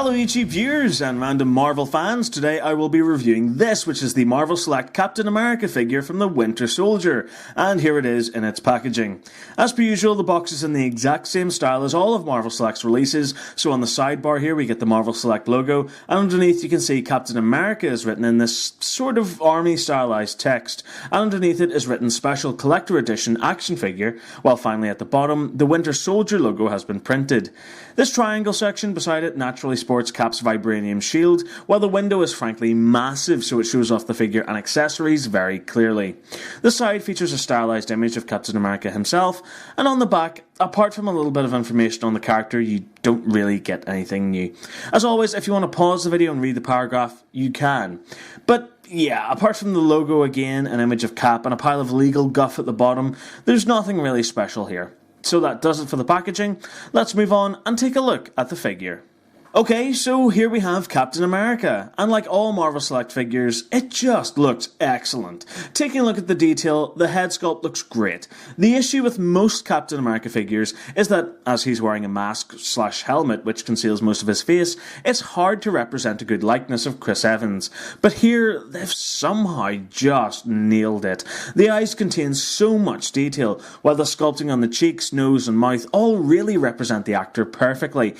Hello YouTube viewers and random Marvel fans, today I will be reviewing this, which is the Marvel Select Captain America figure from the Winter Soldier, and here it is in its packaging. As per usual, the box is in the exact same style as all of Marvel Select's releases, so on the sidebar here we get the Marvel Select logo, and underneath you can see Captain America is written in this sort of army stylized text, and underneath it is written Special Collector Edition Action Figure, while finally at the bottom the Winter Soldier logo has been printed. This triangle section beside it naturally sports Cap's vibranium shield, while the window is frankly massive, so it shows off the figure and accessories very clearly. The side features a stylized image of Captain America himself, and on the back, apart from a little bit of information on the character, you don't really get anything new. As always, if you want to pause the video and read the paragraph, you can. But yeah, apart from the logo again, an image of Cap and a pile of legal guff at the bottom, there's nothing really special here. So that does it for the packaging. Let's move on and take a look at the figure. Okay, so here we have Captain America, and like all Marvel Select figures, it just looks excellent. Taking a look at the detail, the head sculpt looks great. The issue with most Captain America figures is that, as he's wearing a mask/helmet which conceals most of his face, it's hard to represent a good likeness of Chris Evans. But here, they've somehow just nailed it. The eyes contain so much detail, while the sculpting on the cheeks, nose and mouth all really represent the actor perfectly,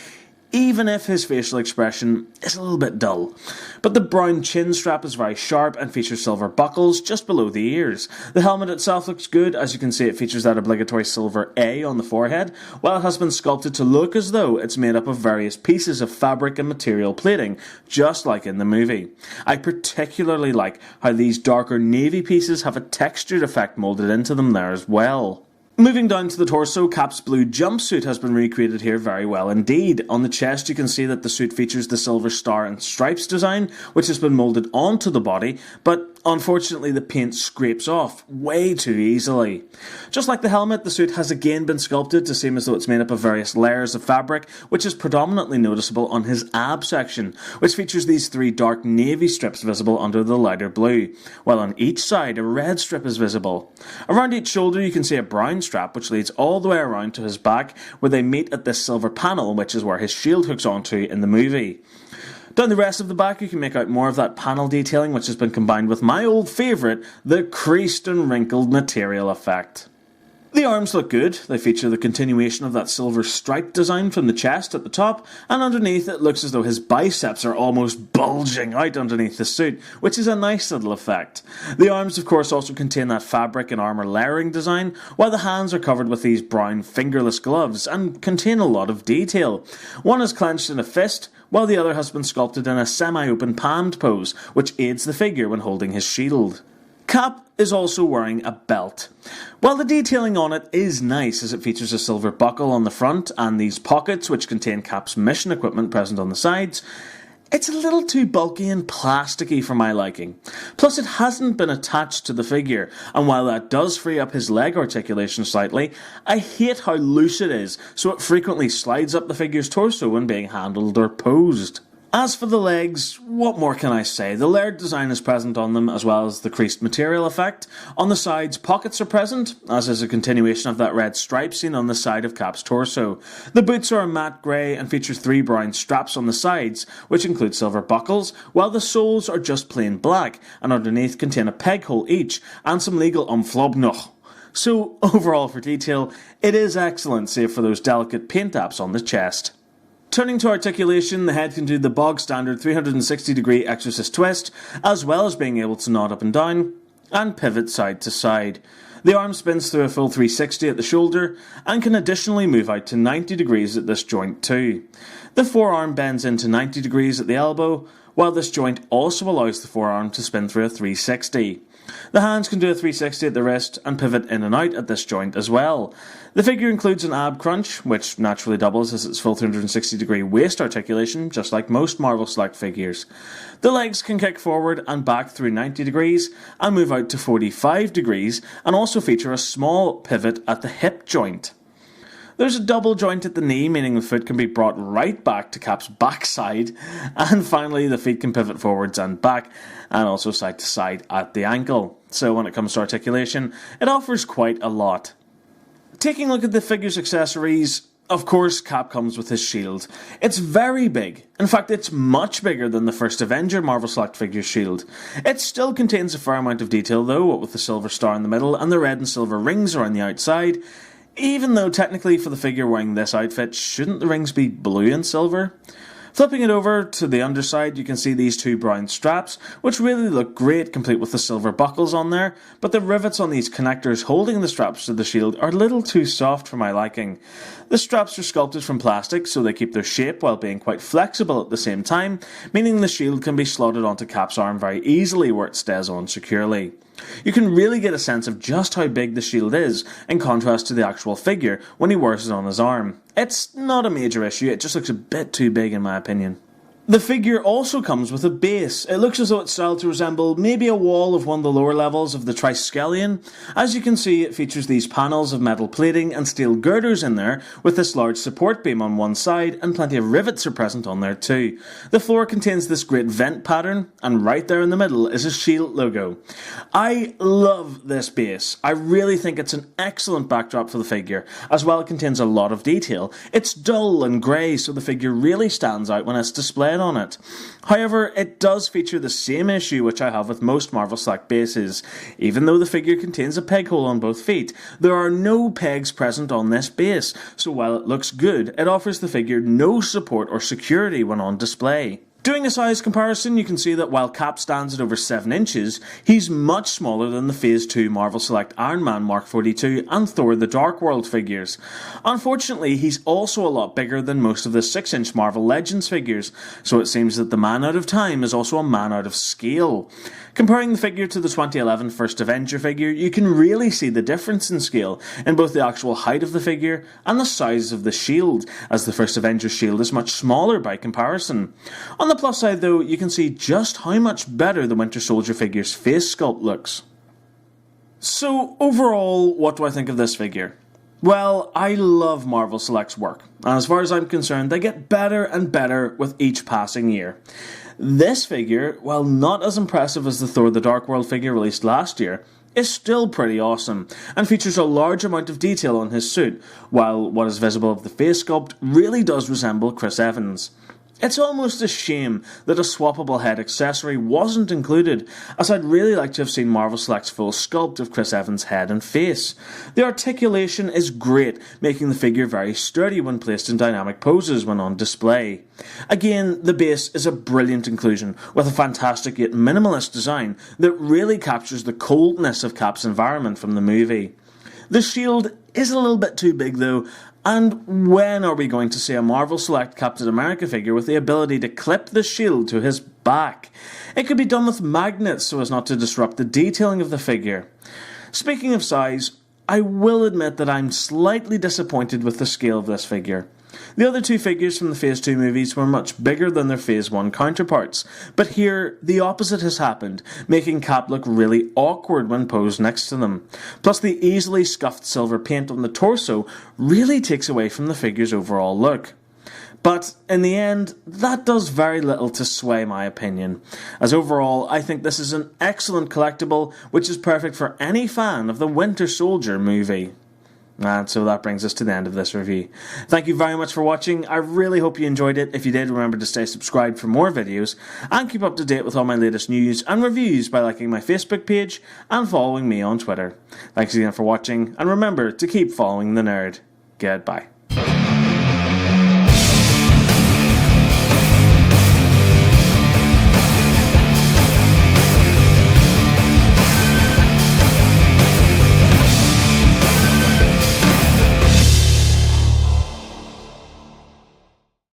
even if his facial expression is a little bit dull. But the brown chin strap is very sharp and features silver buckles just below the ears. The helmet itself looks good, as you can see it features that obligatory silver A on the forehead, while it has been sculpted to look as though it's made up of various pieces of fabric and material plating, just like in the movie. I particularly like how these darker navy pieces have a textured effect moulded into them there as well. Moving down to the torso, Cap's blue jumpsuit has been recreated here very well indeed. On the chest you can see that the suit features the silver star and stripes design, which has been moulded onto the body, but unfortunately the paint scrapes off way too easily. Just like the helmet, the suit has again been sculpted to seem as though it's made up of various layers of fabric, which is predominantly noticeable on his ab section, which features these three dark navy strips visible under the lighter blue, while on each side a red strip is visible. Around each shoulder you can see a brown strap which leads all the way around to his back, where they meet at this silver panel, which is where his shield hooks onto in the movie. Down the rest of the back you can make out more of that panel detailing, which has been combined with my old favourite, the creased and wrinkled material effect. The arms look good. They feature the continuation of that silver stripe design from the chest at the top, and underneath it looks as though his biceps are almost bulging out underneath the suit, which is a nice little effect. The arms of course also contain that fabric and armour layering design, while the hands are covered with these brown fingerless gloves and contain a lot of detail. One is clenched in a fist, while the other has been sculpted in a semi-open palmed pose, which aids the figure when holding his shield. Cap is also wearing a belt. While the detailing on it is nice, as it features a silver buckle on the front and these pockets which contain Cap's mission equipment present on the sides, it's a little too bulky and plasticky for my liking. Plus it hasn't been attached to the figure, and while that does free up his leg articulation slightly, I hate how loose it is, so it frequently slides up the figure's torso when being handled or posed. As for the legs, what more can I say? The layered design is present on them, as well as the creased material effect. On the sides, pockets are present, as is a continuation of that red stripe seen on the side of Cap's torso. The boots are a matte grey and feature three brown straps on the sides, which include silver buckles, while the soles are just plain black, and underneath contain a peg hole each, and some legal umflobnoch. So, overall for detail, it is excellent, save for those delicate paint apps on the chest. Turning to articulation, the head can do the bog standard 360 degree exorcist twist, as well as being able to nod up and down, and pivot side to side. The arm spins through a full 360 at the shoulder, and can additionally move out to 90 degrees at this joint too. The forearm bends into 90 degrees at the elbow, while this joint also allows the forearm to spin through a 360. The hands can do a 360 at the wrist and pivot in and out at this joint as well. The figure includes an ab crunch, which naturally doubles as its full 360 degree waist articulation, just like most Marvel Select figures. The legs can kick forward and back through 90 degrees and move out to 45 degrees, and also feature a small pivot at the hip joint. There's a double joint at the knee, meaning the foot can be brought right back to Cap's backside, and finally the feet can pivot forwards and back, and also side to side at the ankle. So when it comes to articulation, it offers quite a lot. Taking a look at the figure's accessories, Of course, Cap comes with his shield. It's very big. In fact, it's much bigger than the first Avenger Marvel Select figure's shield. It still contains a fair amount of detail though, what with the silver star in the middle and the red and silver rings around the outside. Even though technically for the figure wearing this outfit, shouldn't the rings be blue and silver? Flipping it over to the underside, you can see these two brown straps, which really look great, complete with the silver buckles on there, but the rivets on these connectors holding the straps to the shield are a little too soft for my liking. The straps are sculpted from plastic, so they keep their shape while being quite flexible at the same time, meaning the shield can be slotted onto Cap's arm very easily where it stays on securely. You can really get a sense of just how big the shield is, in contrast to the actual figure when he wears it on his arm. It's not a major issue, it just looks a bit too big in my opinion. The figure also comes with a base. It looks as though it's styled to resemble maybe a wall of one of the lower levels of the Triskelion. As you can see, it features these panels of metal plating and steel girders in there, with this large support beam on one side, and plenty of rivets are present on there too. The floor contains this great vent pattern, and right there in the middle is a shield logo. I love this base. I really think it's an excellent backdrop for the figure. As well, it contains a lot of detail. It's dull and grey, so the figure really stands out when it's displayed on it. However, it does feature the same issue which I have with most Marvel Select bases. Even though the figure contains a peg hole on both feet, there are no pegs present on this base, so while it looks good, it offers the figure no support or security when on display. Doing a size comparison, you can see that while Cap stands at over 7 inches, he's much smaller than the Phase 2 Marvel Select Iron Man Mark 42 and Thor the Dark World figures. Unfortunately, he's also a lot bigger than most of the 6-inch Marvel Legends figures, so it seems that the man out of time is also a man out of scale. Comparing the figure to the 2011 First Avenger figure, you can really see the difference in scale in both the actual height of the figure and the size of the shield, as the First Avenger's shield is much smaller by comparison. On the plus side though, you can see just how much better the Winter Soldier figure's face sculpt looks. So overall, what do I think of this figure? Well, I love Marvel Select's work, and as far as I'm concerned, they get better and better with each passing year. This figure, while not as impressive as the Thor the Dark World figure released last year, is still pretty awesome, and features a large amount of detail on his suit, while what is visible of the face sculpt really does resemble Chris Evans. It's almost a shame that a swappable head accessory wasn't included, as I'd really like to have seen Marvel Select's full sculpt of Chris Evans' head and face. The articulation is great, making the figure very sturdy when placed in dynamic poses when on display. Again, the base is a brilliant inclusion, with a fantastic yet minimalist design that really captures the coldness of Cap's environment from the movie. The shield is a little bit too big though, and when are we going to see a Marvel Select Captain America figure with the ability to clip the shield to his back? It could be done with magnets so as not to disrupt the detailing of the figure. Speaking of size, I will admit that I'm slightly disappointed with the scale of this figure. The other two figures from the Phase 2 movies were much bigger than their Phase 1 counterparts, but here the opposite has happened, making Cap look really awkward when posed next to them. Plus the easily scuffed silver paint on the torso really takes away from the figure's overall look. But in the end, that does very little to sway my opinion, as overall I think this is an excellent collectible which is perfect for any fan of the Winter Soldier movie. And so that brings us to the end of this review. Thank you very much for watching. I really hope you enjoyed it. If you did, remember to stay subscribed for more videos and keep up to date with all my latest news and reviews by liking my Facebook page and following me on Twitter. Thanks again for watching, and remember to keep following the nerd. Goodbye.